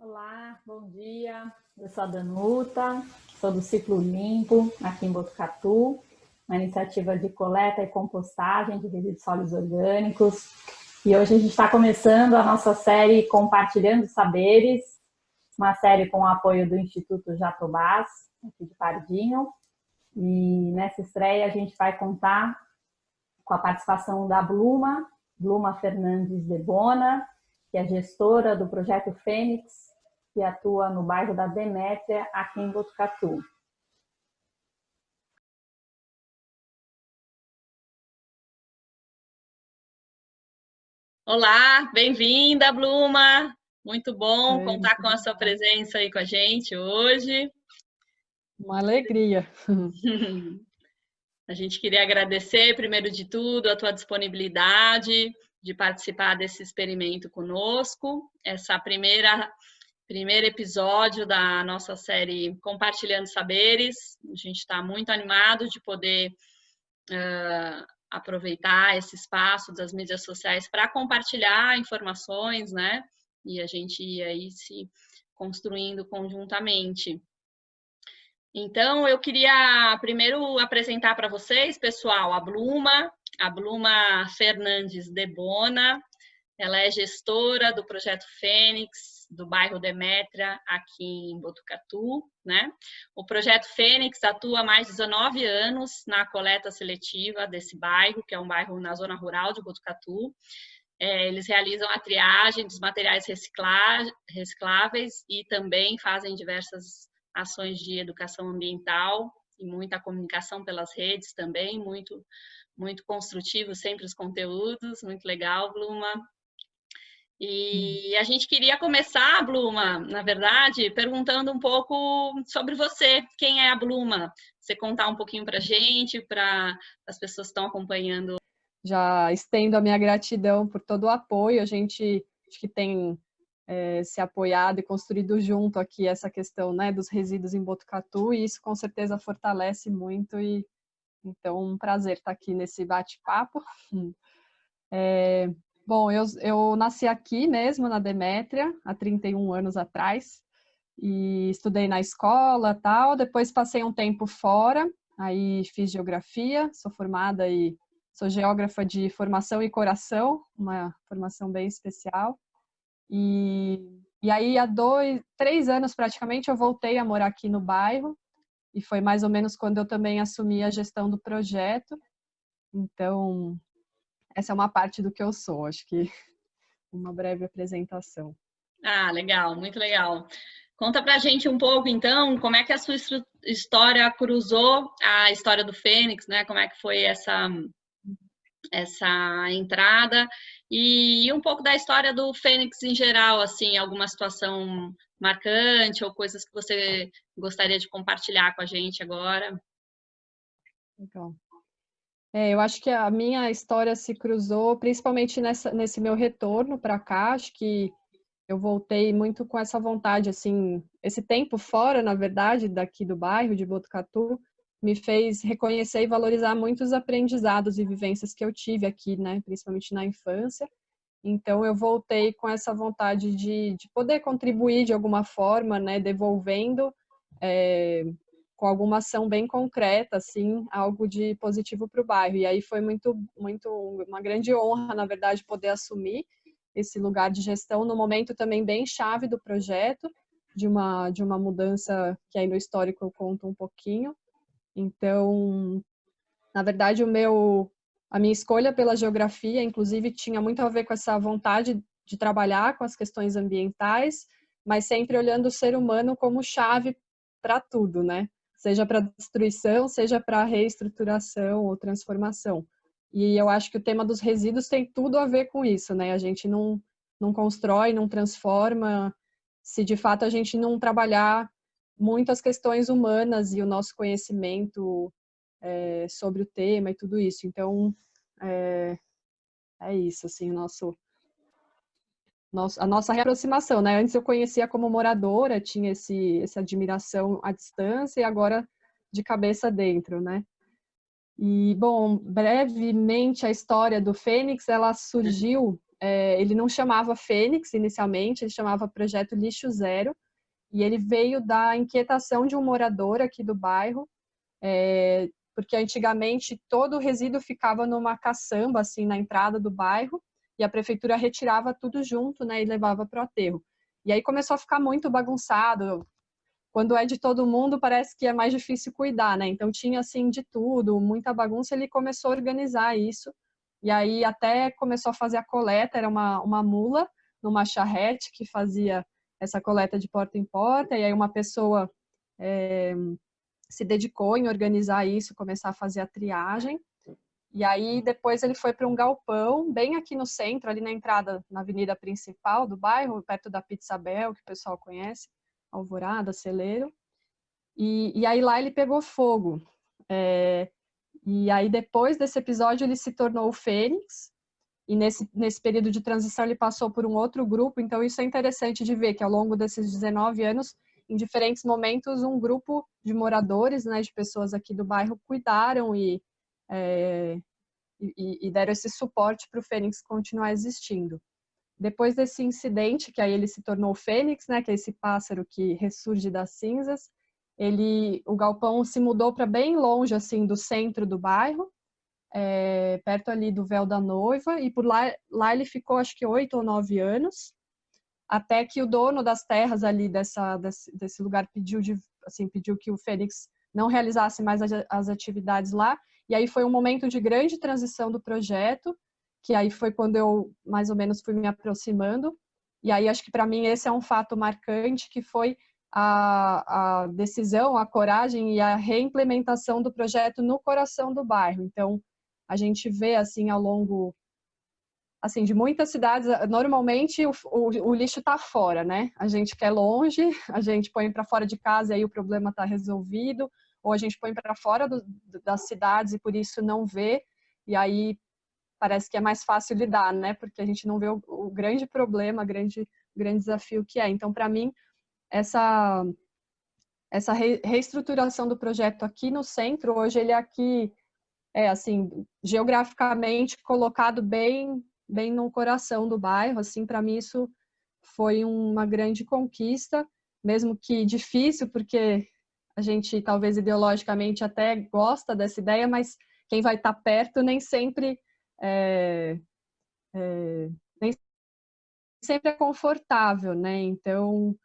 Olá, bom dia. Eu sou a Danuta, sou do Ciclo Limpo, aqui em Botucatu, uma iniciativa de coleta e compostagem de resíduos sólidos orgânicos. E hoje a gente está começando a nossa série Compartilhando Saberes, uma série com o apoio do Instituto Jatobás, aqui de Pardinho. E nessa estreia a gente vai contar com a participação da Bluma Fernandes de Bona, que é gestora do projeto Fênix, que atua no bairro da Demétria, aqui em Botucatu. Olá, bem-vinda, Bluma. Muito bom Oi, contar com a sua presença aí com a gente hoje. uma alegria. A gente queria agradecer, primeiro de tudo, a tua disponibilidade de participar desse experimento conosco. Essa primeiro episódio da nossa série Compartilhando Saberes. A gente está muito animado de poder aproveitar esse espaço das mídias sociais para compartilhar informações, né? E a gente ir aí se construindo conjuntamente. Então, eu queria primeiro apresentar para vocês, pessoal, a Bluma Fernandes de Bona. Ela é gestora do projeto Fênix, do bairro Demétria, aqui em Botucatu, né? O projeto Fênix atua há mais de 19 anos na coleta seletiva desse bairro, que é um bairro na zona rural de Botucatu. Eles realizam a triagem dos materiais recicláveis e também fazem diversas ações de educação ambiental e muita comunicação pelas redes também, muito construtivo sempre os conteúdos, muito legal, Bluma. E a gente queria começar, Bluma, na verdade, perguntando um pouco sobre você. Quem é a Bluma? Você contar um pouquinho para a gente, para as pessoas que estão acompanhando. Já estendo a minha gratidão por todo o apoio. A gente acho que tem se apoiado e construído junto aqui essa questão, né, dos resíduos em Botucatu, e isso com certeza fortalece muito. E então, um prazer estar aqui nesse bate-papo. Bom, eu nasci aqui mesmo, na Demétria, há 31 anos atrás, e estudei na escola, tal. Depois passei um tempo fora, aí fiz geografia, sou formada e sou geógrafa de formação e coração, uma formação bem especial. E aí, há 3 anos praticamente, eu voltei a morar aqui no bairro, e foi mais ou menos quando eu também assumi a gestão do projeto. Então, essa é uma parte do que eu sou, acho que uma breve apresentação. Ah, legal, muito legal. Conta pra gente um pouco, então, como é que a sua história cruzou a história do Fênix, né? Como é que foi essa entrada e um pouco da história do Fênix em geral, assim, alguma situação marcante ou coisas que você gostaria de compartilhar com a gente agora. Legal. Eu acho que a minha história se cruzou principalmente nesse meu retorno para cá. Acho que eu voltei muito com essa vontade, assim, esse tempo fora, na verdade, daqui do bairro de Botucatu, me fez reconhecer e valorizar muitos aprendizados e vivências que eu tive aqui, né, principalmente na infância. Então, eu voltei com essa vontade de poder contribuir de alguma forma, né, devolvendo com alguma ação bem concreta, assim, algo de positivo para o bairro. E aí foi muito uma grande honra, na verdade, poder assumir esse lugar de gestão no momento também bem chave do projeto, de uma mudança que aí no histórico eu conto um pouquinho. Então, na verdade, a minha escolha pela geografia, inclusive, tinha muito a ver com essa vontade de trabalhar com as questões ambientais, mas sempre olhando o ser humano como chave para tudo, né? Seja para destruição, seja para reestruturação ou transformação. E eu acho que o tema dos resíduos tem tudo a ver com isso, né? A gente não constrói, não transforma, se de fato a gente não trabalhar muito as questões humanas e o nosso conhecimento sobre o tema e tudo isso. Então, é isso, assim, a nossa reaproximação, né? Antes eu conhecia como moradora, tinha essa admiração à distância, e agora de cabeça dentro, né? E, bom, brevemente, a história do Fênix, ela surgiu ele não chamava Fênix inicialmente, ele chamava Projeto Lixo Zero, e ele veio da inquietação de um morador aqui do bairro, porque antigamente todo o resíduo ficava numa caçamba, assim, na entrada do bairro, e a prefeitura retirava tudo junto, né, e levava para o aterro. E aí começou a ficar muito bagunçado. Quando é de todo mundo, parece que é mais difícil cuidar, né? Então tinha, assim, de tudo, muita bagunça, ele começou a organizar isso, e aí até começou a fazer a coleta, era uma mula numa charrete que fazia essa coleta de porta em porta, e aí uma pessoa se dedicou em organizar isso, começar a fazer a triagem, e aí depois ele foi para um galpão, bem aqui no centro, ali na entrada, na avenida principal do bairro, perto da Pizza Bel, que o pessoal conhece, Alvorada, Celeiro, e aí lá ele pegou fogo. E aí depois desse episódio ele se tornou o Fênix, e nesse período de transição ele passou por um outro grupo, então isso é interessante de ver, que ao longo desses 19 anos, em diferentes momentos, um grupo de moradores, né, de pessoas aqui do bairro, cuidaram e deram esse suporte para o Fênix continuar existindo. Depois desse incidente, que aí ele se tornou o Fênix, né, que é esse pássaro que ressurge das cinzas, o galpão se mudou para bem longe assim do centro do bairro, perto ali do Véu da Noiva, e por lá ele ficou acho que 8 ou 9 anos, até que o dono das terras ali desse lugar pediu que o Fênix não realizasse mais as atividades lá, e aí foi um momento de grande transição do projeto, que aí foi quando eu mais ou menos fui me aproximando, e aí acho que para mim esse é um fato marcante, que foi a decisão, a coragem e a reimplementação do projeto no coração do bairro. Então, a gente vê assim ao longo assim, de muitas cidades, normalmente o lixo está fora, né? A gente quer longe, a gente põe para fora de casa e aí o problema está resolvido, ou a gente põe para fora das cidades e por isso não vê, e aí parece que é mais fácil lidar, né? Porque a gente não vê o grande problema, o grande desafio que é. Então, para mim, essa reestruturação do projeto aqui no centro, hoje ele é aqui, assim, geograficamente colocado bem no coração do bairro, assim, para mim isso foi uma grande conquista, mesmo que difícil, porque a gente talvez ideologicamente até gosta dessa ideia, mas quem vai estar perto nem sempre nem sempre é confortável, né? Então,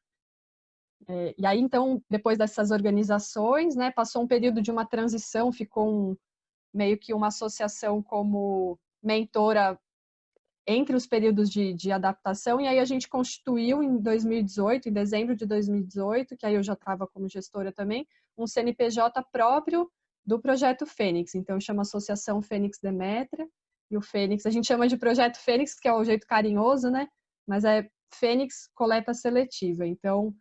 e aí então depois dessas organizações, né, passou um período de uma transição, ficou meio que uma associação como mentora entre os períodos de adaptação, e aí a gente constituiu em 2018, em dezembro de 2018, que aí eu já estava como gestora também, um CNPJ próprio do Projeto Fênix, então chama Associação Fênix Demétria, e o Fênix, a gente chama de Projeto Fênix, que é o jeito carinhoso, né, mas é Fênix Coleta Seletiva, então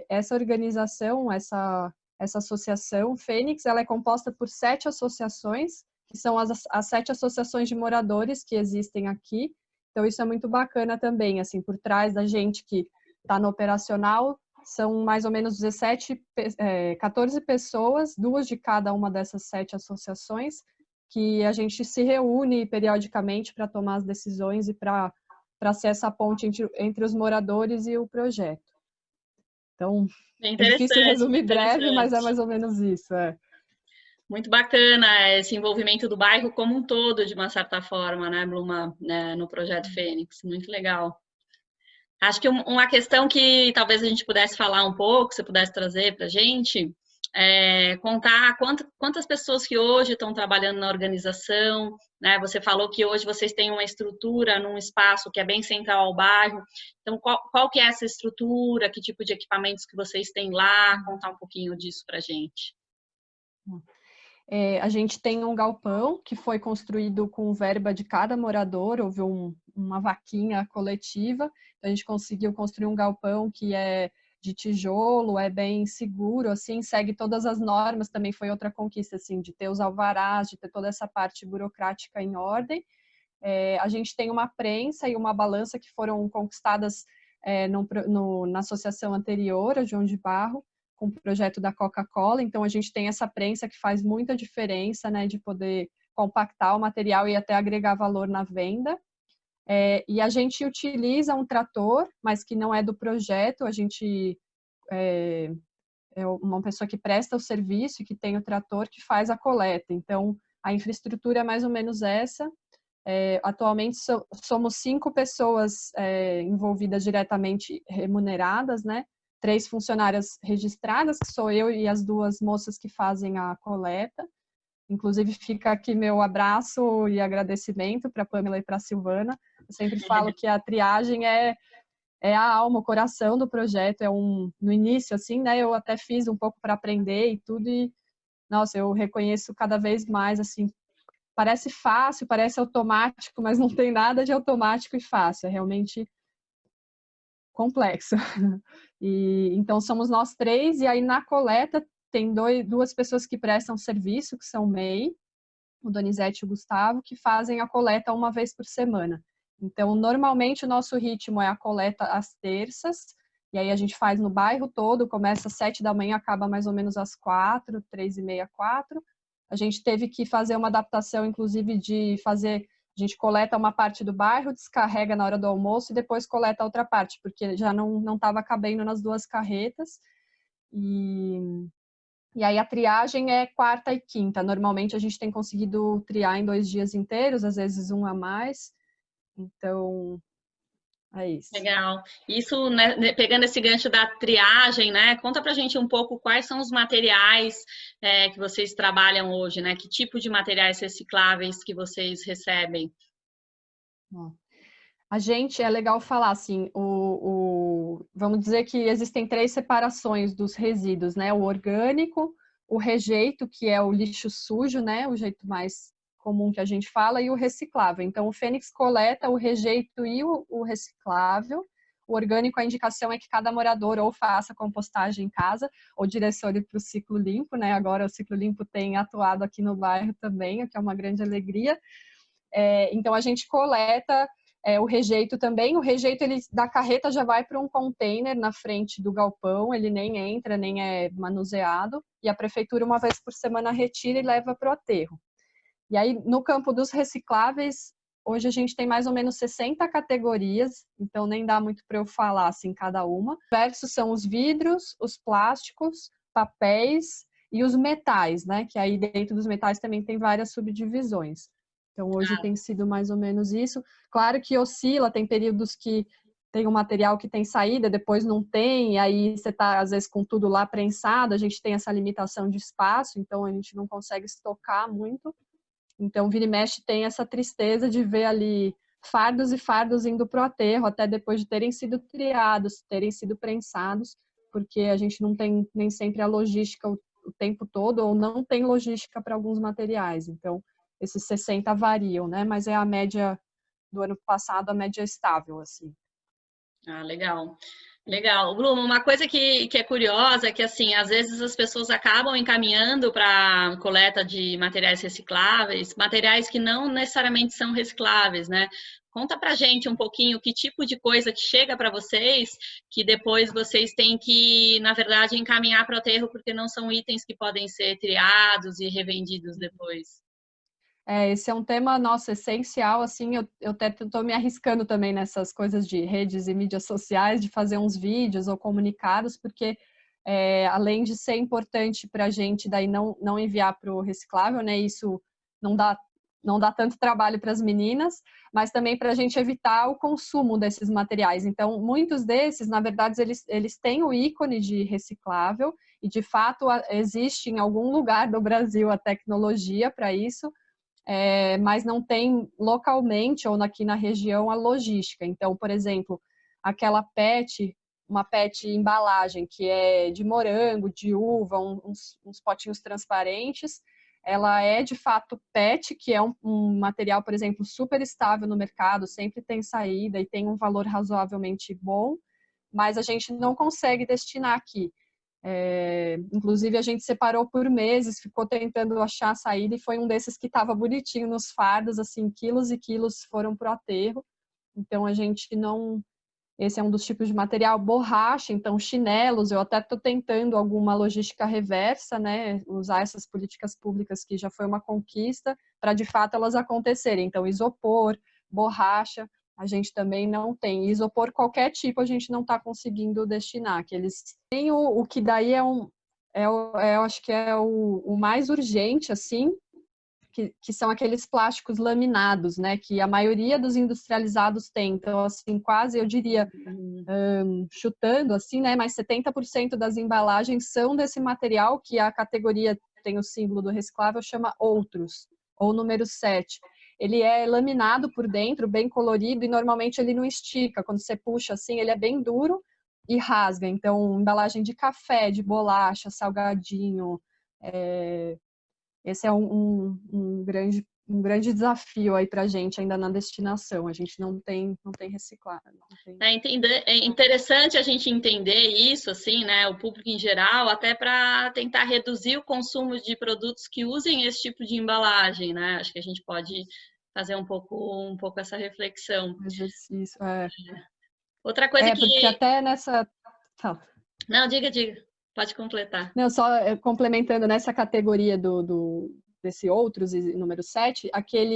essa organização, essa associação Fênix, ela é composta por 7 associações, que são as 7 associações de moradores que existem aqui. Então, isso é muito bacana também, assim, por trás da gente que está no operacional, são mais ou menos 14 pessoas, 2 de cada uma dessas 7 associações, que a gente se reúne periodicamente para tomar as decisões e para ser essa ponte entre os moradores e o projeto. Então, é difícil resumir breve, mas é mais ou menos isso. Muito bacana esse envolvimento do bairro como um todo, de uma certa forma, né, Bluma, né, no Projeto Fênix. Muito legal. Acho que uma questão que talvez a gente pudesse falar um pouco, você pudesse trazer para a gente, contar quantas pessoas que hoje estão trabalhando na organização, né? Você falou que hoje vocês têm uma estrutura num espaço que é bem central ao bairro. Então, qual que é essa estrutura? Que tipo de equipamentos que vocês têm lá? Contar um pouquinho disso para a gente. A gente tem um galpão que foi construído com verba de cada morador, houve uma vaquinha coletiva, então a gente conseguiu construir um galpão que é de tijolo, é bem seguro, assim, segue todas as normas, também foi outra conquista, assim, de ter os alvarás, de ter toda essa parte burocrática em ordem. A gente tem uma prensa e uma balança que foram conquistadas na associação anterior, a João de Barro, com o projeto da Coca-Cola, então a gente tem essa prensa que faz muita diferença, né, de poder compactar o material e até agregar valor na venda. E a gente utiliza um trator, mas que não é do projeto, a gente é uma pessoa que presta o serviço e que tem o trator que faz a coleta. Então, a infraestrutura é mais ou menos essa. Atualmente somos 5 pessoas envolvidas diretamente remuneradas, né? 3 funcionárias registradas, que sou eu e as 2 moças que fazem a coleta. Inclusive, fica aqui meu abraço e agradecimento para a Pamela e para a Silvana. Eu sempre falo que a triagem é a alma, o coração do projeto. No início, assim, né? Eu até fiz um pouco para aprender e tudo, e, nossa, eu reconheço cada vez mais, assim, parece fácil, parece automático, mas não tem nada de automático e fácil, é realmente complexo. Então somos nós 3, e aí na coleta tem 2 pessoas que prestam serviço, que são o MEI, o Donizete e o Gustavo, que fazem a coleta uma vez por semana. Então, normalmente o nosso ritmo é a coleta às terças, e aí a gente faz no bairro todo, começa às 7 da manhã, acaba mais ou menos às 4, 3h30, 4. A gente teve que fazer uma adaptação, inclusive, a gente coleta uma parte do bairro, descarrega na hora do almoço e depois coleta a outra parte, porque já não estava cabendo nas 2 carretas. E aí a triagem é quarta e quinta. Normalmente a gente tem conseguido triar em 2 dias inteiros, às vezes um a mais. Então, é isso. Legal. Isso, né, pegando esse gancho da triagem, né? Conta pra gente um pouco quais são os materiais que vocês trabalham hoje, né? Que tipo de materiais recicláveis que vocês recebem? A gente, é legal falar assim, vamos dizer que existem 3 separações dos resíduos, né? O orgânico, o rejeito, que é o lixo sujo, né? O jeito mais comum que a gente fala, e o reciclável. Então, o Fênix coleta o rejeito e o reciclável. O orgânico, a indicação é que cada morador ou faça compostagem em casa, ou direcione para o Ciclo Limpo, né? Agora o Ciclo Limpo tem atuado aqui no bairro também, o que é uma grande alegria. Então, a gente coleta o rejeito também. O rejeito da carreta já vai para um container na frente do galpão, ele nem entra, nem é manuseado, e a prefeitura, uma vez por semana, retira e leva para o aterro. E aí, no campo dos recicláveis, hoje a gente tem mais ou menos 60 categorias, então nem dá muito para eu falar assim cada uma. Diversos são os vidros, os plásticos, papéis e os metais, né? Que aí dentro dos metais também tem várias subdivisões. Então hoje tem sido mais ou menos isso. Claro que oscila, tem períodos que tem um material que tem saída, depois não tem, e aí você está, às vezes, com tudo lá prensado, a gente tem essa limitação de espaço, então a gente não consegue estocar muito. Então, vira e mexe tem essa tristeza de ver ali fardos e fardos indo para o aterro, até depois de terem sido triados, terem sido prensados, porque a gente não tem nem sempre a logística o tempo todo, ou não tem logística para alguns materiais. Então, esses 60 variam, né? Mas é a média do ano passado, a média estável, assim. Ah, legal. Legal. Bruno, uma coisa que é curiosa é que, assim, às vezes as pessoas acabam encaminhando para coleta de materiais recicláveis, materiais que não necessariamente são recicláveis, né? Conta pra gente um pouquinho que tipo de coisa que chega para vocês, que depois vocês têm que, na verdade, encaminhar para o aterro, porque não são itens que podem ser triados e revendidos depois. Esse é um tema, nossa, essencial, assim, eu até estou me arriscando também nessas coisas de redes e mídias sociais, de fazer uns vídeos ou comunicados, porque além de ser importante para a gente daí não enviar para o reciclável, né, isso não dá tanto trabalho para as meninas, mas também para a gente evitar o consumo desses materiais. Então, muitos desses, na verdade, eles têm o ícone de reciclável, e de fato existe em algum lugar do Brasil a tecnologia para isso, mas não tem localmente ou aqui na região a logística. Então, por exemplo, aquela uma PET embalagem que é de morango, de uva, uns potinhos transparentes, ela é de fato PET, que é um material, por exemplo, super estável no mercado, sempre tem saída e tem um valor razoavelmente bom, mas a gente não consegue destinar aqui. Inclusive a gente separou por meses, ficou tentando achar a saída, e foi um desses que estava bonitinho nos fardos, assim, quilos e quilos foram para o aterro. Então a gente não... Esse é um dos tipos de material. Borracha, então chinelos, eu até estou tentando alguma logística reversa, né, usar essas políticas públicas que já foi uma conquista, para de fato elas acontecerem. Então isopor, borracha, a gente também não tem. Isopor qualquer tipo a gente não está conseguindo destinar. Que eles têm o que daí eu acho que é o mais urgente, assim, que são aqueles plásticos laminados, né? Que a maioria dos industrializados tem. Então, assim, quase, eu diria, chutando, assim, né? Mas 70% das embalagens são desse material, que a categoria tem o símbolo do reciclável, chama outros, ou número 7. Ele é laminado por dentro, bem colorido, e normalmente ele não estica. Quando você puxa assim, ele é bem duro e rasga. Então, embalagem de café, de bolacha, salgadinho. Esse é um grande desafio aí para a gente ainda na destinação. A gente não tem reciclado. É interessante a gente entender isso, assim, né? O público em geral, até para tentar reduzir o consumo de produtos que usem esse tipo de embalagem, né? Acho que a gente pode fazer um pouco essa reflexão. Exercício, Outra coisa que... porque até nessa... Não, diga. Pode completar. Não, só complementando nessa categoria desse outros, número 7,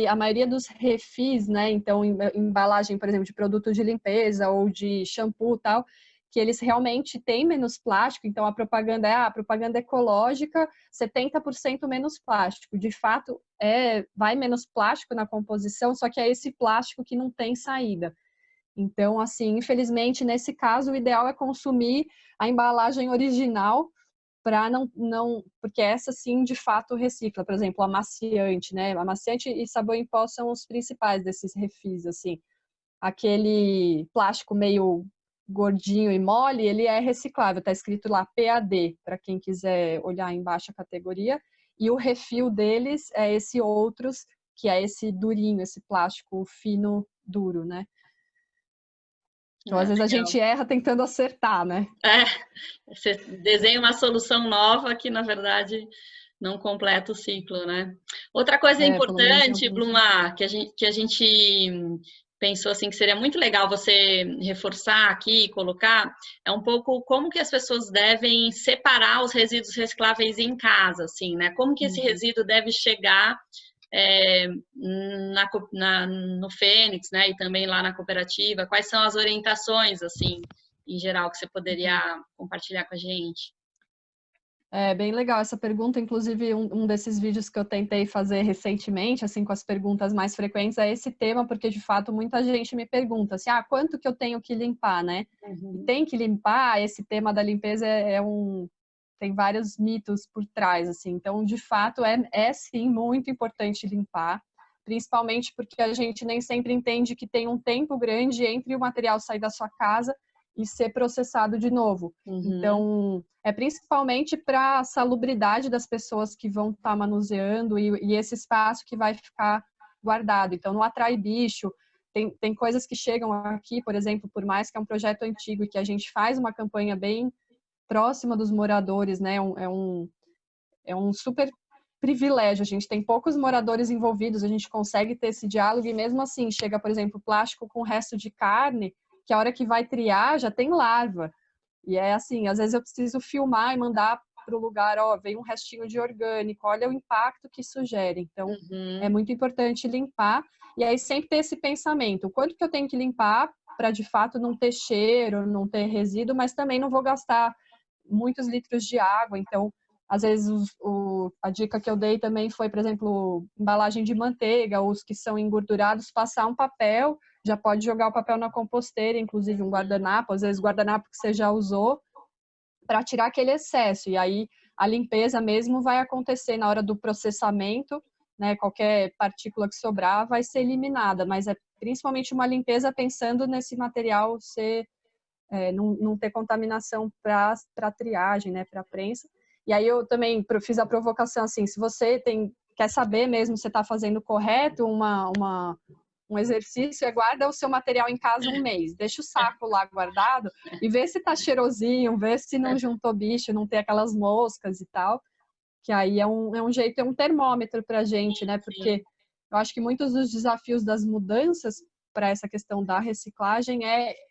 a maioria dos refis, né? Então, embalagem, por exemplo, de produto de limpeza ou de shampoo e tal, que eles realmente têm menos plástico. Então, a propaganda ecológica, 70% menos plástico. De fato, vai menos plástico na composição, só que é esse plástico que não tem saída. Então, assim, infelizmente, nesse caso, o ideal é consumir a embalagem original para não, porque essa sim, de fato, recicla. Por exemplo, amaciante, né? Amaciante e sabão em pó são os principais desses refis, assim. Aquele plástico meio gordinho e mole, ele é reciclável, tá escrito lá PAD, para quem quiser olhar embaixo a categoria. E o refil deles é esse outros, que é esse durinho, esse plástico fino, duro, né? Então, às vezes a gente erra tentando acertar, né? Você desenha uma solução nova que, na verdade, não completa o ciclo, né? Outra coisa importante, Bluma, que a gente pensou assim que seria muito legal você reforçar aqui e colocar, é um pouco como que as pessoas devem separar os resíduos recicláveis em casa, assim, né? Como que esse resíduo deve chegar no Fênix, né, e também lá na cooperativa, quais são as orientações, assim, em geral, que você poderia compartilhar com a gente? É bem legal essa pergunta, inclusive um desses vídeos que eu tentei fazer recentemente, assim, com as perguntas mais frequentes, é esse tema, porque de fato muita gente me pergunta assim, quanto que eu tenho que limpar, né? E tem que limpar, esse tema da limpeza tem vários mitos por trás, assim, então de fato é sim muito importante limpar, principalmente porque a gente nem sempre entende que tem um tempo grande entre o material sair da sua casa e ser processado de novo. Então, é principalmente para a salubridade das pessoas que vão estar manuseando e esse espaço que vai ficar guardado. Então, não atrai bicho. Tem coisas que chegam aqui, por exemplo, por mais que é um projeto antigo e que a gente faz uma campanha bem próxima dos moradores, né? É um super privilégio. A gente tem poucos moradores envolvidos, a gente consegue ter esse diálogo e mesmo assim, chega, por exemplo, plástico com resto de carne, que a hora que vai triar já tem larva. E é assim, às vezes eu preciso filmar e mandar para o lugar, veio um restinho de orgânico, olha o impacto que isso gera. Então, é muito importante limpar. E aí sempre ter esse pensamento, o quanto que eu tenho que limpar para, de fato, não ter cheiro, não ter resíduo, mas também não vou gastar muitos litros de água. Então, às vezes, a dica que eu dei também foi, por exemplo, embalagem de manteiga, os que são engordurados, passar um papel, já pode jogar o papel na composteira, inclusive um guardanapo, às vezes guardanapo que você já usou, para tirar aquele excesso. E aí a limpeza mesmo vai acontecer na hora do processamento, né? Qualquer partícula que sobrar vai ser eliminada, mas é principalmente uma limpeza pensando nesse material não ter contaminação para triagem, né? Para prensa. E aí eu também fiz a provocação assim, se você quer saber mesmo se está fazendo correto, um exercício guarda o seu material em casa um mês, deixa o saco lá guardado e vê se tá cheirosinho, vê se não juntou bicho, não tem aquelas moscas e tal, que aí é um jeito, é um termômetro pra gente, né? Porque eu acho que muitos dos desafios das mudanças para essa questão da reciclagem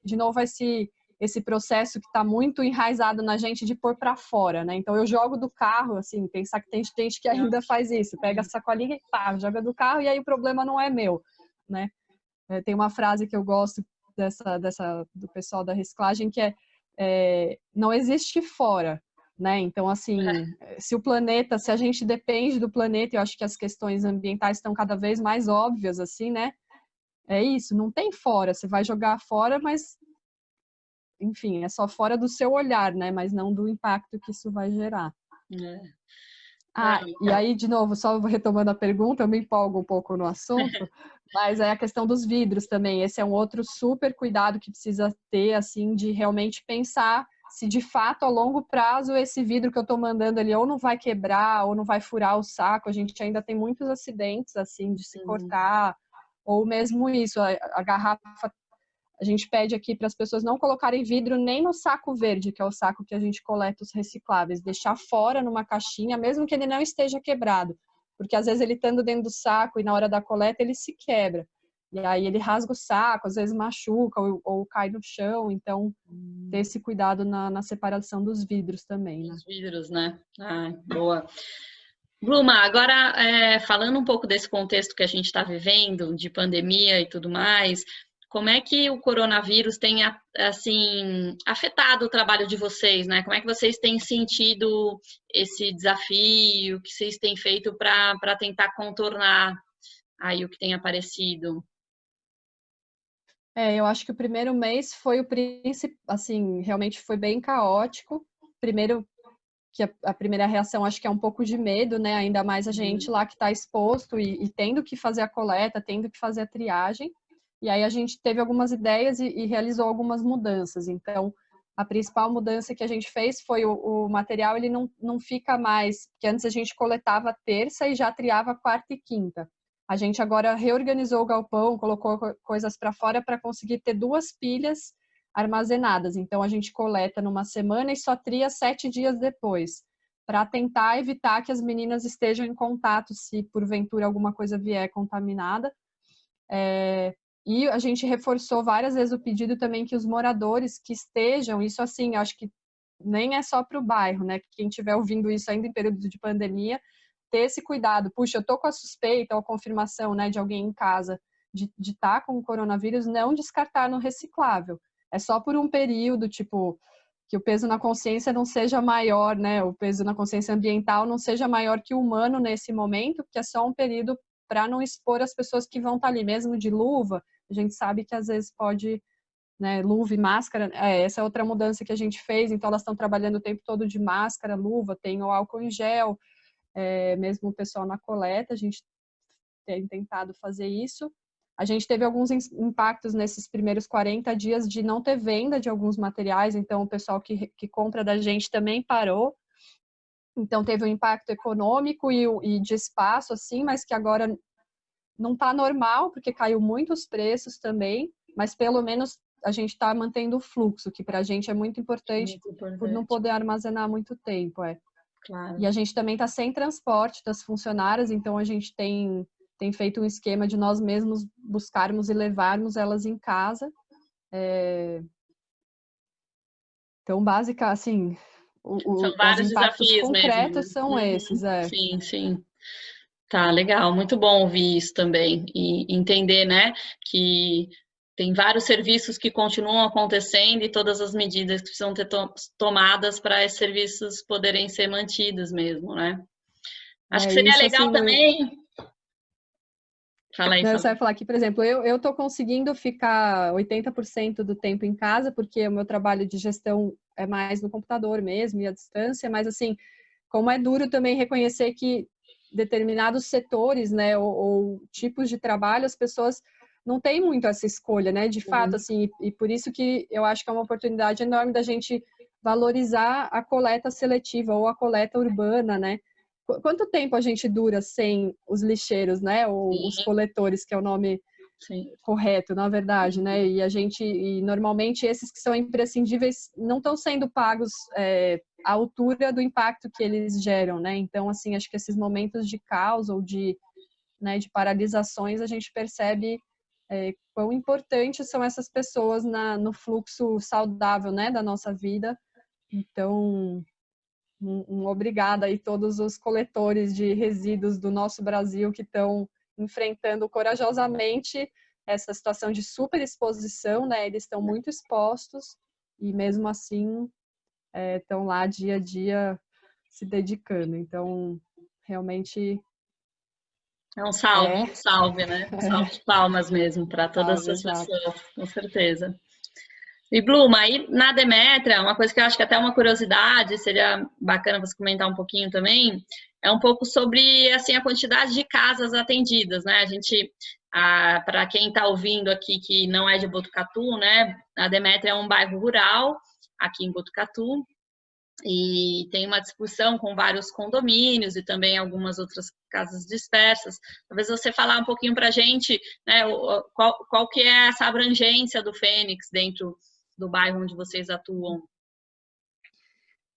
de novo, esse processo que está muito enraizado na gente de pôr para fora, né? Então eu jogo do carro, assim, pensar que tem gente que ainda faz isso, pega a sacolinha e pá, joga do carro e aí o problema não é meu, né? Tem uma frase que eu gosto do pessoal da reciclagem, que não existe fora, né? Então, assim, se a gente depende do planeta, eu acho que as questões ambientais estão cada vez mais óbvias, assim, né? É isso, não tem fora, você vai jogar fora, mas, enfim, é só fora do seu olhar, né? Mas não do impacto que isso vai gerar. E aí, de novo, só retomando a pergunta, eu me empolgo um pouco no assunto, mas é a questão dos vidros também. Esse é um outro super cuidado que precisa ter, assim, de realmente pensar se de fato, a longo prazo, esse vidro que eu estou mandando ali ou não vai quebrar, ou não vai furar o saco. A gente ainda tem muitos acidentes, assim, de se cortar, ou mesmo isso, a garrafa. A gente pede aqui para as pessoas não colocarem vidro nem no saco verde, que é o saco que a gente coleta os recicláveis, deixar fora numa caixinha, mesmo que ele não esteja quebrado, porque às vezes ele estando dentro do saco e na hora da coleta ele se quebra. E aí ele rasga o saco, às vezes machuca ou cai no chão, então ter esse cuidado na separação dos vidros também, né? Os vidros, né? Boa. Bluma, agora falando um pouco desse contexto que a gente está vivendo, de pandemia e tudo mais, como é que o coronavírus tem, assim, afetado o trabalho de vocês, né? Como é que vocês têm sentido esse desafio, o que vocês têm feito para tentar contornar aí o que tem aparecido? Eu acho que o primeiro mês foi o príncipe, assim, realmente foi bem caótico. Primeiro, que a primeira reação acho que é um pouco de medo, né? Ainda mais a gente lá que está exposto e tendo que fazer a coleta, tendo que fazer a triagem. E aí a gente teve algumas ideias e realizou algumas mudanças. Então, a principal mudança que a gente fez foi o material, ele não fica mais, que antes a gente coletava terça e já triava quarta e quinta. A gente agora reorganizou o galpão, colocou coisas para fora para conseguir ter 2 pilhas armazenadas. Então, a gente coleta numa semana e só tria 7 dias depois, para tentar evitar que as meninas estejam em contato se porventura alguma coisa vier contaminada. E a gente reforçou várias vezes o pedido também que os moradores que estejam, isso assim, acho que nem é só para o bairro, né? Quem estiver ouvindo isso ainda em período de pandemia, ter esse cuidado. Puxa, eu tô com a suspeita ou a confirmação, né, de alguém em casa de estar com o coronavírus, não descartar no reciclável. É só por um período, tipo, que o peso na consciência não seja maior, né? O peso na consciência ambiental não seja maior que o humano nesse momento, porque é só um período para não expor as pessoas que vão estar ali, mesmo de luva. A gente sabe que às vezes pode, né, luva e máscara, essa é outra mudança que a gente fez, então elas estão trabalhando o tempo todo de máscara, luva, tem o álcool em gel, mesmo o pessoal na coleta, a gente tem tentado fazer isso. A gente teve alguns impactos nesses primeiros 40 dias de não ter venda de alguns materiais, então o pessoal que compra da gente também parou. Então teve um impacto econômico e de espaço, assim, mas que agora não está normal, porque caiu muito os preços também, mas pelo menos a gente está mantendo o fluxo, que para a gente é muito importante, por não poder armazenar muito tempo. Claro. E a gente também está sem transporte das funcionárias, então a gente tem feito um esquema de nós mesmos buscarmos e levarmos elas em casa. Então, básica, assim, São os vários impactos desafios mesmo, concretos né? são esses. Sim, sim. Tá, legal. Muito bom ouvir isso também. E entender, né, que tem vários serviços que continuam acontecendo e todas as medidas que precisam ter tomadas para esses serviços poderem ser mantidos mesmo, né? Acho que seria Isso, legal assim, também. Fala aí, não, eu fala só ia aí. falar que, por exemplo, eu estou conseguindo ficar 80% do tempo em casa, porque o meu trabalho de gestão é mais no computador mesmo e à distância, mas assim, como é duro também reconhecer que determinados setores, né, ou tipos de trabalho, as pessoas não têm muito essa escolha, né, de fato, assim, e por isso que eu acho que é uma oportunidade enorme da gente valorizar a coleta seletiva ou a coleta urbana, né. Quanto tempo a gente dura sem os lixeiros, né, ou os coletores, que é o nome Sim. correto, na verdade, né? E normalmente esses que são imprescindíveis não estão sendo pagos à altura do impacto que eles geram, né? Então, assim, acho que esses momentos de caos ou de paralisações, a gente percebe quão importantes são essas pessoas no fluxo saudável, né, da nossa vida. Então, um obrigado aí todos os coletores de resíduos do nosso Brasil que estão enfrentando corajosamente essa situação de superexposição, né? Eles estão muito expostos e mesmo assim estão lá dia a dia se dedicando. Então, realmente É um salve, né? Um salve de palmas mesmo para todas salve, essas exato. pessoas, com certeza. E Bluma, aí na Demétria, uma coisa que eu acho que até é uma curiosidade, seria bacana você comentar um pouquinho também, é um pouco sobre assim a quantidade de casas atendidas, né? A gente, para quem está ouvindo aqui que não é de Botucatu, né? A Demétria é um bairro rural aqui em Botucatu e tem uma discussão com vários condomínios e também algumas outras casas dispersas. Talvez você falar um pouquinho para a gente, né? Qual que é essa abrangência do Fênix dentro do bairro onde vocês atuam?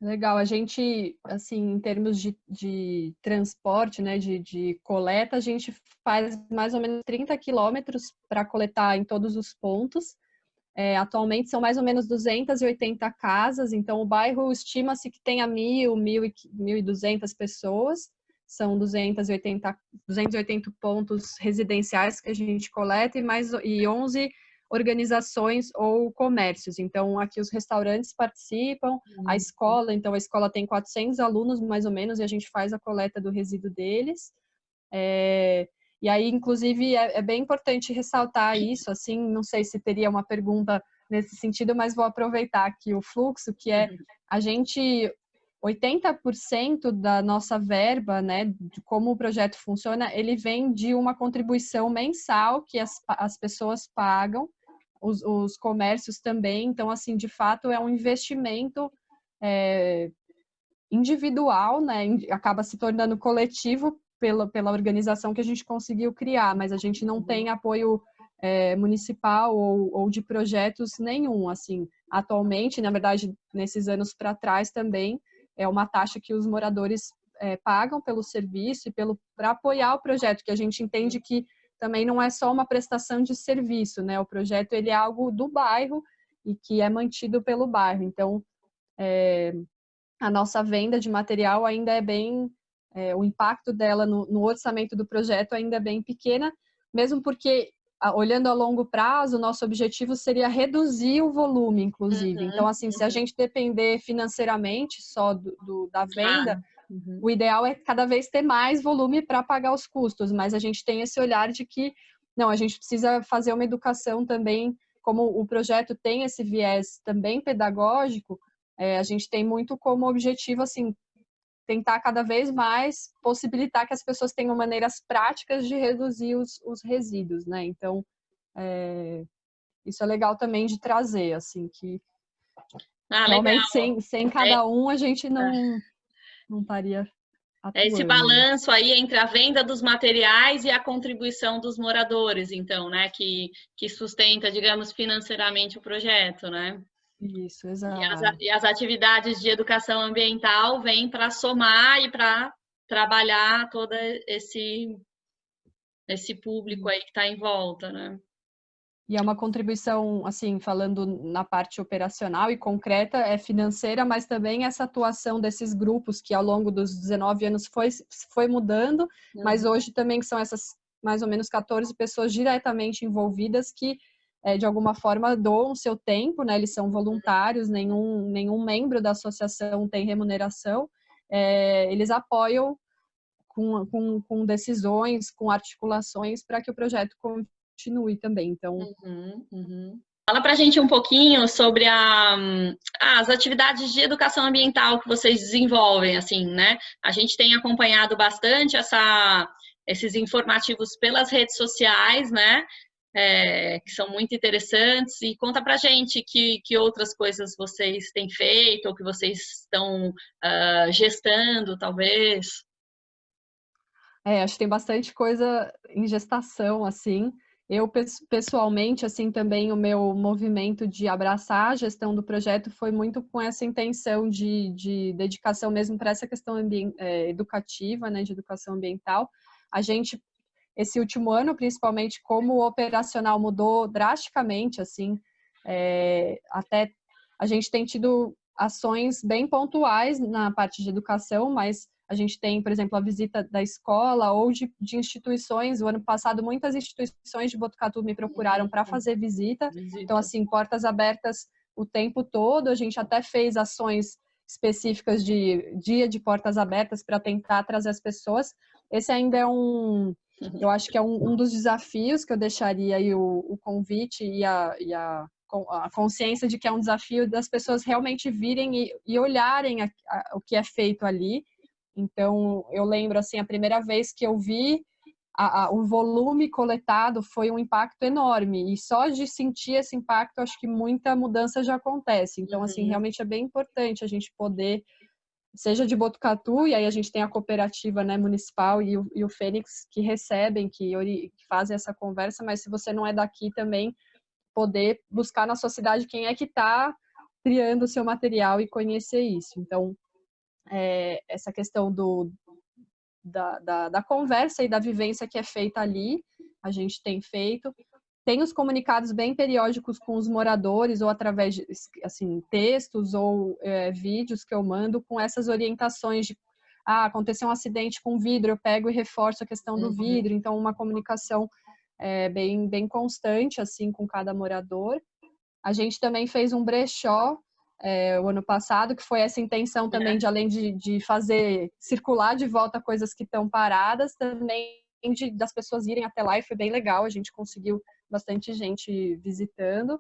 Legal, a gente, assim, em termos de transporte, né, de coleta, a gente faz mais ou menos 30 quilômetros para coletar em todos os pontos. Atualmente são mais ou menos 280 casas, então o bairro estima-se que tenha 1.200 pessoas, são 280 pontos residenciais que a gente coleta e 11 organizações ou comércios. Então, aqui os restaurantes participam, a escola, então a escola tem 400 alunos, mais ou menos, e a gente faz a coleta do resíduo deles. E aí, inclusive, é bem importante ressaltar isso, assim, não sei se teria uma pergunta nesse sentido, mas vou aproveitar aqui o fluxo, que é a gente... 80% da nossa verba, né, de como o projeto funciona, ele vem de uma contribuição mensal que as pessoas pagam, os comércios também. Então, assim, de fato, é um investimento individual, né, acaba se tornando coletivo pela organização que a gente conseguiu criar, mas a gente não tem apoio municipal ou de projetos nenhum, assim. Atualmente, na verdade, nesses anos para trás também, é uma taxa que os moradores pagam pelo serviço e para apoiar o projeto, que a gente entende que também não é só uma prestação de serviço, né? O projeto ele é algo do bairro e que é mantido pelo bairro. Então, a nossa venda de material ainda é bem... o impacto dela no orçamento do projeto ainda é bem pequena, mesmo porque, olhando a longo prazo, o nosso objetivo seria reduzir o volume, inclusive. Então, assim, se a gente depender financeiramente só da venda, o ideal é cada vez ter mais volume para pagar os custos, mas a gente tem esse olhar de que, não, a gente precisa fazer uma educação também, como o projeto tem esse viés também pedagógico, a gente tem muito como objetivo, assim, tentar cada vez mais possibilitar que as pessoas tenham maneiras práticas de reduzir os resíduos, né? Então, isso é legal também de trazer, assim, que realmente sem cada um a gente não estaria atuando. É esse balanço aí entre a venda dos materiais e a contribuição dos moradores, então, né? Que sustenta, digamos, financeiramente o projeto, né? Isso, exato. E as atividades de educação ambiental vêm para somar e para trabalhar todo esse público aí que está em volta, né? E é uma contribuição, assim, falando na parte operacional e concreta, é financeira, mas também essa atuação desses grupos que ao longo dos 19 anos foi mudando, mas hoje também são essas mais ou menos 14 pessoas diretamente envolvidas que, de alguma forma, doam seu tempo, né? Eles são voluntários, nenhum membro da associação tem remuneração, eles apoiam com decisões, com articulações para que o projeto continue também. Então, Fala para a gente um pouquinho sobre as atividades de educação ambiental que vocês desenvolvem, assim, né? A gente tem acompanhado bastante esses informativos pelas redes sociais, né? Que são muito interessantes. E conta para a gente que outras coisas vocês têm feito ou que vocês estão gestando, talvez. Acho que tem bastante coisa em gestação, assim. Eu, pessoalmente, assim, também o meu movimento de abraçar a gestão do projeto foi muito com essa intenção de dedicação mesmo para essa questão educativa, né, de educação ambiental. A gente, esse último ano, principalmente, como o operacional mudou drasticamente, assim, até a gente tem tido ações bem pontuais na parte de educação, mas a gente tem, por exemplo, a visita da escola ou de instituições. O ano passado, muitas instituições de Botucatu me procuraram para fazer visita. Então, assim, portas abertas o tempo todo. A gente até fez ações específicas de dia de portas abertas para tentar trazer as pessoas. Esse ainda é eu acho que é um dos desafios que eu deixaria aí o convite e a consciência de que é um desafio das pessoas realmente virem e olharem o que é feito ali. Então, eu lembro, assim, a primeira vez que eu vi o volume coletado foi um impacto enorme. E só de sentir esse impacto, acho que muita mudança já acontece. Então, assim, realmente é bem importante a gente poder, seja de Botucatu, e aí a gente tem a cooperativa, né, municipal e o Fênix, que recebem, que fazem essa conversa, mas se você não é daqui também, poder buscar na sua cidade quem é que está criando o seu material e conhecer isso. Então, essa questão da conversa e da vivência que é feita ali, a gente tem feito. Tem os comunicados bem periódicos com os moradores, ou através de, assim, textos ou vídeos que eu mando com essas orientações de aconteceu um acidente com vidro, eu pego e reforço a questão do vidro. Então, uma comunicação bem constante, assim, com cada morador. A gente também fez um brechó o ano passado, que foi essa intenção também de, além de fazer circular de volta coisas que estão paradas, também das pessoas irem até lá, e foi bem legal, a gente conseguiu bastante gente visitando.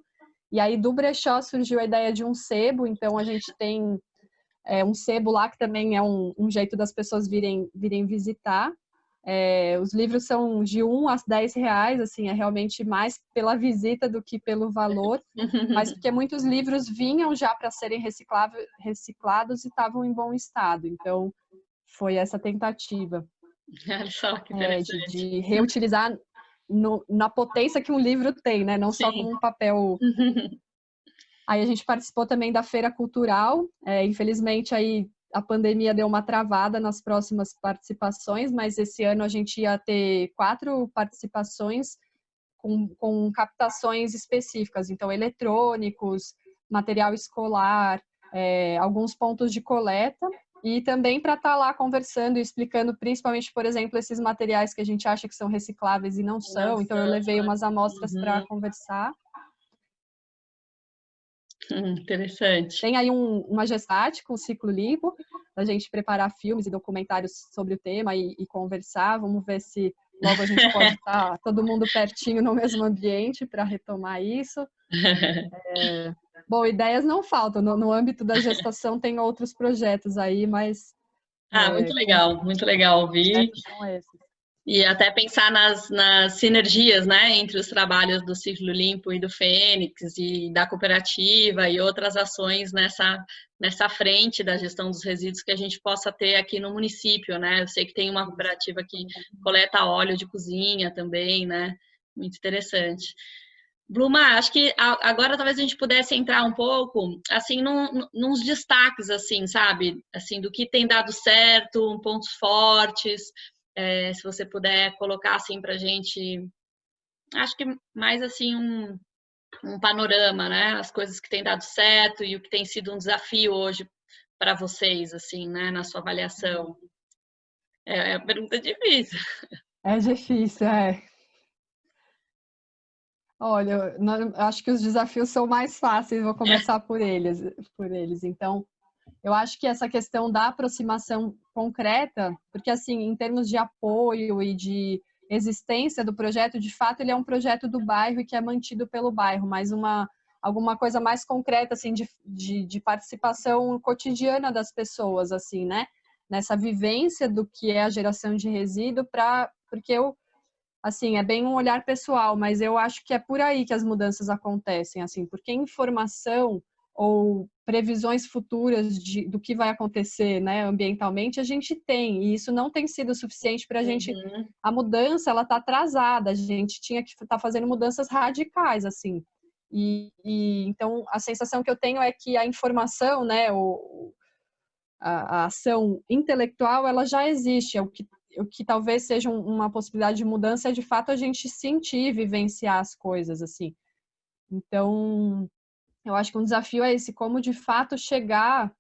E aí do brechó surgiu a ideia de um sebo, então a gente tem um sebo lá que também é um jeito das pessoas virem visitar. Os livros são de R$1 a R$10, assim, é realmente mais pela visita do que pelo valor, mas porque muitos livros vinham já para serem reciclados e estavam em bom estado, então foi essa tentativa Só que interessante. de reutilizar na potência que um livro tem, né? Não só como um papel. Aí a gente participou também da Feira Cultural, infelizmente aí a pandemia deu uma travada nas próximas participações, mas esse ano a gente ia ter 4 participações com captações específicas, então eletrônicos, material escolar, alguns pontos de coleta, e também para estar lá conversando e explicando, principalmente, por exemplo, esses materiais que a gente acha que são recicláveis e não são. Então eu levei umas amostras para conversar. Interessante. Tem aí uma gestante com o Ciclo Limpo, a gente preparar filmes e documentários sobre o tema e conversar. Vamos ver se logo a gente pode estar todo mundo pertinho no mesmo ambiente para retomar isso. Bom, ideias não faltam. No âmbito da gestação tem outros projetos aí, mas... muito legal ouvir. São esses. E até pensar nas sinergias, né, entre os trabalhos do Ciclo Limpo e do Fênix e da cooperativa e outras ações nessa frente da gestão dos resíduos que a gente possa ter aqui no município, né? Eu sei que tem uma cooperativa que coleta óleo de cozinha também, né? Muito interessante. Bluma, acho que agora talvez a gente pudesse entrar um pouco, assim, nos destaques, assim, sabe? Assim, do que tem dado certo, pontos fortes. Se você puder colocar assim para a gente, acho que mais assim um panorama, né? As coisas que têm dado certo e o que tem sido um desafio hoje para vocês, assim, né? Na sua avaliação. É uma pergunta difícil. É difícil, Olha, acho que os desafios são mais fáceis, vou começar por eles. Então, eu acho que essa questão da aproximação concreta, porque assim, em termos de apoio e de existência do projeto, de fato ele é um projeto do bairro e que é mantido pelo bairro, mas alguma coisa mais concreta, assim, de participação cotidiana das pessoas, assim, né? Nessa vivência do que é a geração de resíduo, porque assim, é bem um olhar pessoal, mas eu acho que é por aí que as mudanças acontecem, assim, porque informação ou previsões futuras do que vai acontecer, né, ambientalmente, a gente tem, e isso não tem sido suficiente para a gente. A mudança, ela está atrasada, a gente tinha que estar fazendo mudanças radicais, assim. Então, a sensação que eu tenho é que a informação, né, a ação intelectual, ela já existe, o que talvez seja uma possibilidade de mudança é, de fato, a gente sentir, vivenciar as coisas, assim. Então, eu acho que um desafio é esse, como, de fato, chegar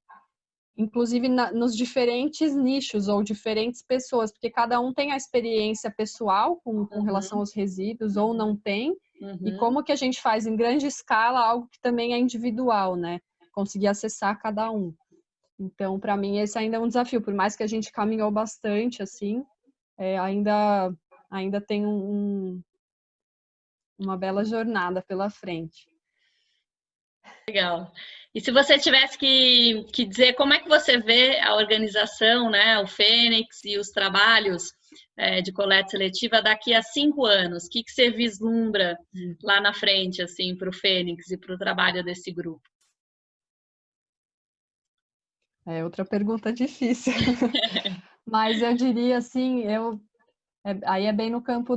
inclusive nos diferentes nichos ou diferentes pessoas, porque cada um tem a experiência pessoal com relação aos resíduos ou não tem, e como que a gente faz em grande escala algo que também é individual, né? Conseguir acessar cada um. Então, para mim, esse ainda é um desafio, por mais que a gente caminhou bastante, assim, ainda tem uma bela jornada pela frente. Legal. E se você tivesse que dizer como é que você vê a organização, né, o Fênix e os trabalhos de coleta seletiva daqui a 5 anos, o que você vislumbra lá na frente, assim, para o Fênix e para o trabalho desse grupo? É outra pergunta difícil. Mas eu diria assim, aí é bem no campo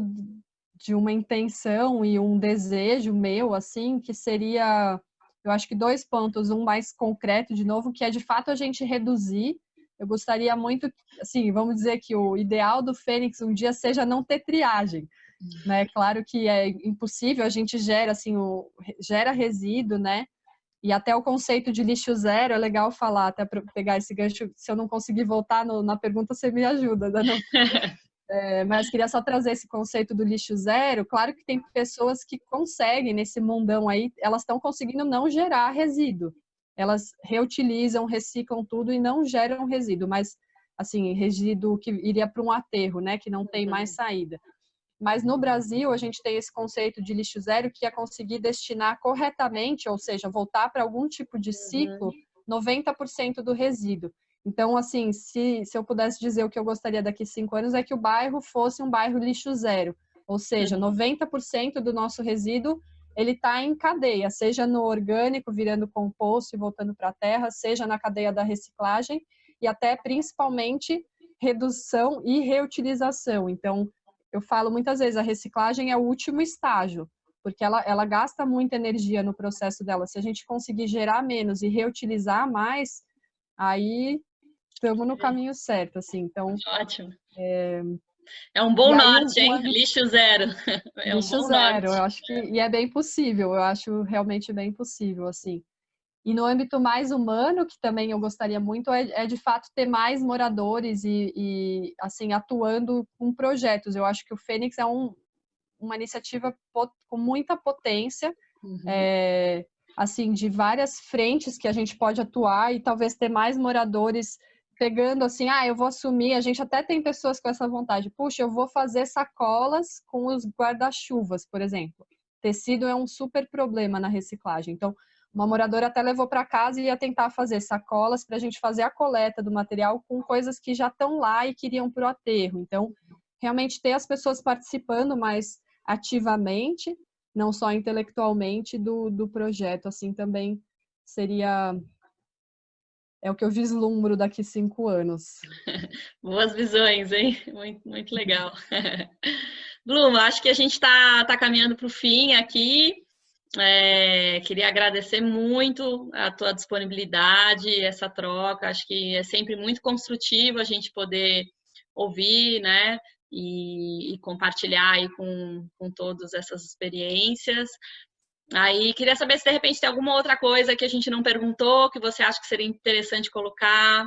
de uma intenção e um desejo meu, assim, que seria, eu acho que 2 pontos, um mais concreto, de novo, que é de fato a gente reduzir. Eu gostaria muito, assim, vamos dizer que o ideal do Fênix um dia seja não ter triagem, né? Claro que é impossível, a gente gera, assim, gera resíduo, né? E até o conceito de lixo zero é legal falar, até para pegar esse gancho, se eu não conseguir voltar na pergunta, você me ajuda, né? Mas queria só trazer esse conceito do lixo zero. Claro que tem pessoas que conseguem, nesse mundão aí, elas estão conseguindo não gerar resíduo. Elas reutilizam, reciclam tudo e não geram resíduo, mas, assim, resíduo que iria para um aterro, né, que não tem mais saída. Mas no Brasil, a gente tem esse conceito de lixo zero, que é conseguir destinar corretamente, ou seja, voltar para algum tipo de ciclo, 90% do resíduo. Então, assim, se eu pudesse dizer o que eu gostaria daqui a 5 anos, é que o bairro fosse um bairro lixo zero. Ou seja, 90% do nosso resíduo, ele está em cadeia, seja no orgânico, virando composto e voltando para a terra, seja na cadeia da reciclagem e até, principalmente, redução e reutilização. Então, eu falo muitas vezes, a reciclagem é o último estágio, porque ela gasta muita energia no processo dela. Se a gente conseguir gerar menos e reutilizar mais, aí estamos no caminho certo, assim. Então, ótimo. É um bom norte, hein? Lixo zero. É um bom zero, norte. Eu acho que e é bem possível. Eu acho realmente bem possível, assim. E no âmbito mais humano, que também eu gostaria muito, é de fato ter mais moradores e assim, atuando com projetos. Eu acho que o Fênix é uma iniciativa com muita potência, assim, de várias frentes que a gente pode atuar e talvez ter mais moradores pegando assim, eu vou assumir, a gente até tem pessoas com essa vontade, puxa, eu vou fazer sacolas com os guarda-chuvas, por exemplo. Tecido é um super problema na reciclagem, então uma moradora até levou para casa e ia tentar fazer sacolas para a gente fazer a coleta do material com coisas que já estão lá e queriam para o aterro. Então, realmente ter as pessoas participando mais ativamente, não só intelectualmente, do projeto, assim, também seria... É o que eu vislumbro daqui 5 anos. Boas visões, hein? Muito, muito legal. Blum, acho que a gente está caminhando para o fim aqui. Queria agradecer muito a tua disponibilidade, essa troca. Acho que é sempre muito construtivo a gente poder ouvir, né? E compartilhar aí com todas essas experiências. Aí queria saber se de repente tem alguma outra coisa que a gente não perguntou, que você acha que seria interessante colocar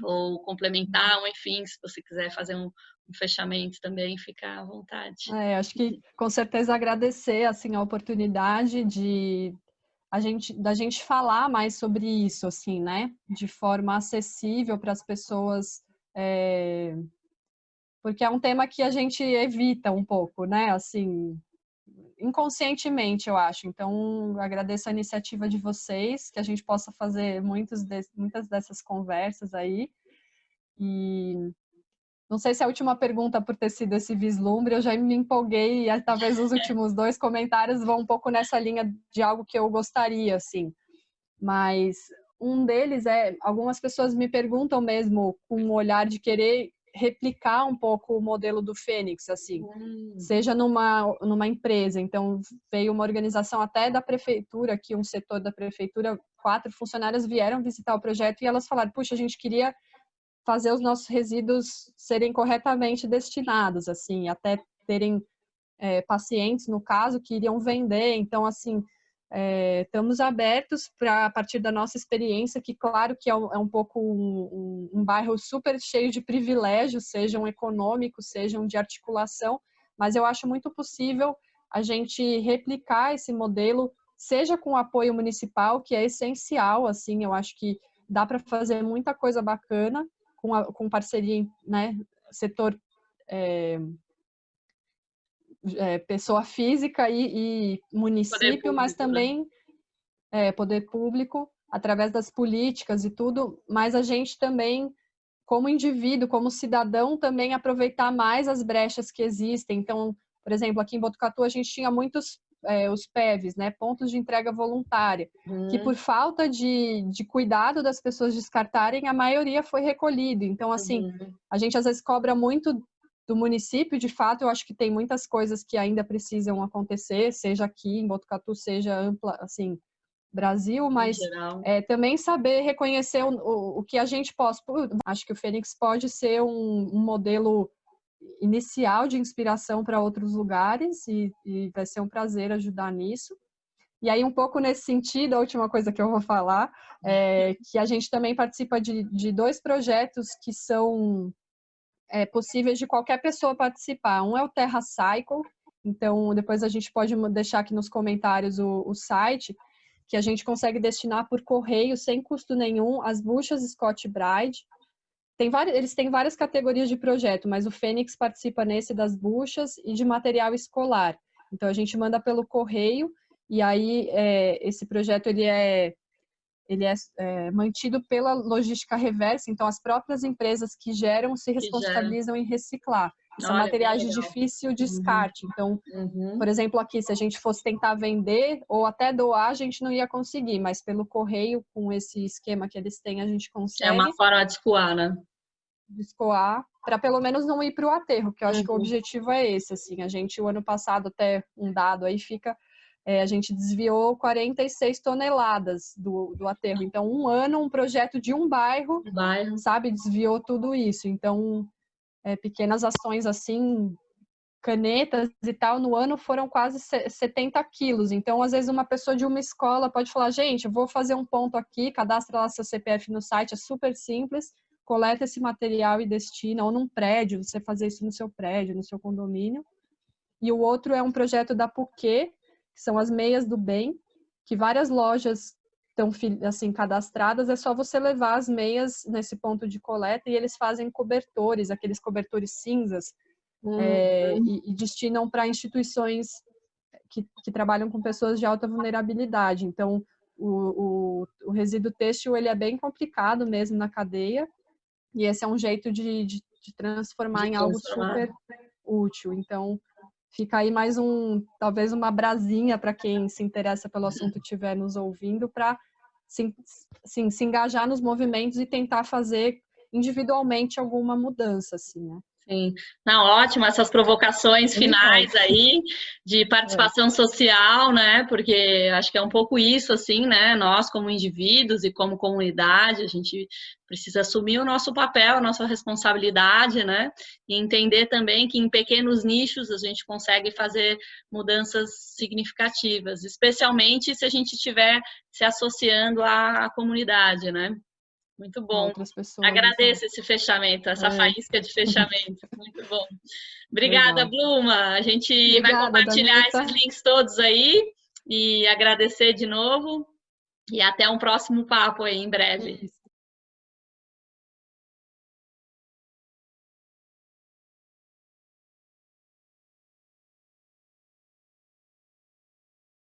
ou complementar, ou enfim, se você quiser fazer um fechamento também, fica à vontade. Acho que com certeza agradecer assim a oportunidade da gente falar mais sobre isso, assim, né? De forma acessível para as pessoas, porque é um tema que a gente evita um pouco, né? Assim, inconscientemente, eu acho. Então, agradeço a iniciativa de vocês, que a gente possa fazer muitas dessas conversas aí. E não sei se a última pergunta, por ter sido esse vislumbre, eu já me empolguei e talvez os últimos 2 comentários vão um pouco nessa linha de algo que eu gostaria, assim. Mas um deles algumas pessoas me perguntam mesmo com um olhar de querer replicar um pouco o modelo do Fênix, assim, seja numa empresa. Então, veio uma organização até da prefeitura, aqui um setor da prefeitura, 4 funcionárias vieram visitar o projeto e elas falaram, puxa, a gente queria fazer os nossos resíduos serem corretamente destinados, assim, até terem pacientes, no caso, que iriam vender. Então, assim, estamos abertos para, a partir da nossa experiência, que claro que é um pouco um bairro super cheio de privilégios, sejam econômicos, sejam de articulação, mas eu acho muito possível a gente replicar esse modelo, seja com apoio municipal, que é essencial, assim, eu acho que dá para fazer muita coisa bacana com parceria, né, setor pessoa física e município, mas também poder público, através das políticas e tudo, mas a gente também, como indivíduo, como cidadão, também aproveitar mais as brechas que existem. Então, por exemplo, aqui em Botucatu a gente tinha muitos os PEVs, né, pontos de entrega voluntária, que por falta de cuidado das pessoas descartarem, a maioria foi recolhido. Então, assim, a gente às vezes cobra muito do município, de fato, eu acho que tem muitas coisas que ainda precisam acontecer, seja aqui em Botucatu, seja ampla, assim, Brasil, mas também saber reconhecer o que a gente pode. Acho que o Fênix pode ser um modelo inicial de inspiração para outros lugares e vai ser um prazer ajudar nisso. E aí, um pouco nesse sentido, a última coisa que eu vou falar é que a gente também participa de 2 projetos que são possíveis de qualquer pessoa participar. Um é o Terra Cycle, então depois a gente pode deixar aqui nos comentários o site, que a gente consegue destinar por correio, sem custo nenhum, as buchas Scott Bride. Eles têm várias categorias de projeto, mas o Fênix participa nesse das buchas e de material escolar. Então, a gente manda pelo correio, e aí esse projeto ele é mantido pela logística reversa, então as próprias empresas que geram se responsabilizam em reciclar. São materiais de difícil descarte. Então, por exemplo, aqui, se a gente fosse tentar vender ou até doar, a gente não ia conseguir, mas pelo correio, com esse esquema que eles têm, a gente consegue. É uma forma de escoar, né? De escoar, para pelo menos não ir para o aterro, que eu acho que o objetivo é esse, assim. A gente, o ano passado, até um dado aí fica, a gente desviou 46 toneladas do aterro. Então, um ano, um projeto de um bairro, sabe, desviou tudo isso. Então, pequenas ações assim, canetas e tal, no ano foram quase 70 quilos. Então, às vezes, uma pessoa de uma escola pode falar, gente, eu vou fazer um ponto aqui, cadastra lá seu CPF no site, é super simples, coleta esse material e destina, ou num prédio, você fazer isso no seu prédio, no seu condomínio. E o outro é um projeto da Puquê, que são as meias do bem, que várias lojas estão assim cadastradas, é só você levar as meias nesse ponto de coleta e eles fazem cobertores, aqueles cobertores cinzas, e destinam para instituições que trabalham com pessoas de alta vulnerabilidade. Então, o resíduo têxtil ele é bem complicado mesmo na cadeia, e esse é um jeito de transformar em algo super útil. Então, fica aí mais talvez uma brasinha para quem se interessa pelo assunto estiver nos ouvindo, para se engajar nos movimentos e tentar fazer individualmente alguma mudança, assim, né? Sim, não, ótimo essas provocações finais aí de participação social, né? Porque acho que é um pouco isso, assim, né? Nós, como indivíduos e como comunidade, a gente precisa assumir o nosso papel, a nossa responsabilidade, né? E entender também que em pequenos nichos a gente consegue fazer mudanças significativas, especialmente se a gente estiver se associando à comunidade, né? Muito bom. Agradeço esse fechamento, essa faísca de fechamento. Muito bom. Obrigada, Bluma. A gente vai compartilhar esses links todos aí e agradecer de novo. E até um próximo papo aí em breve.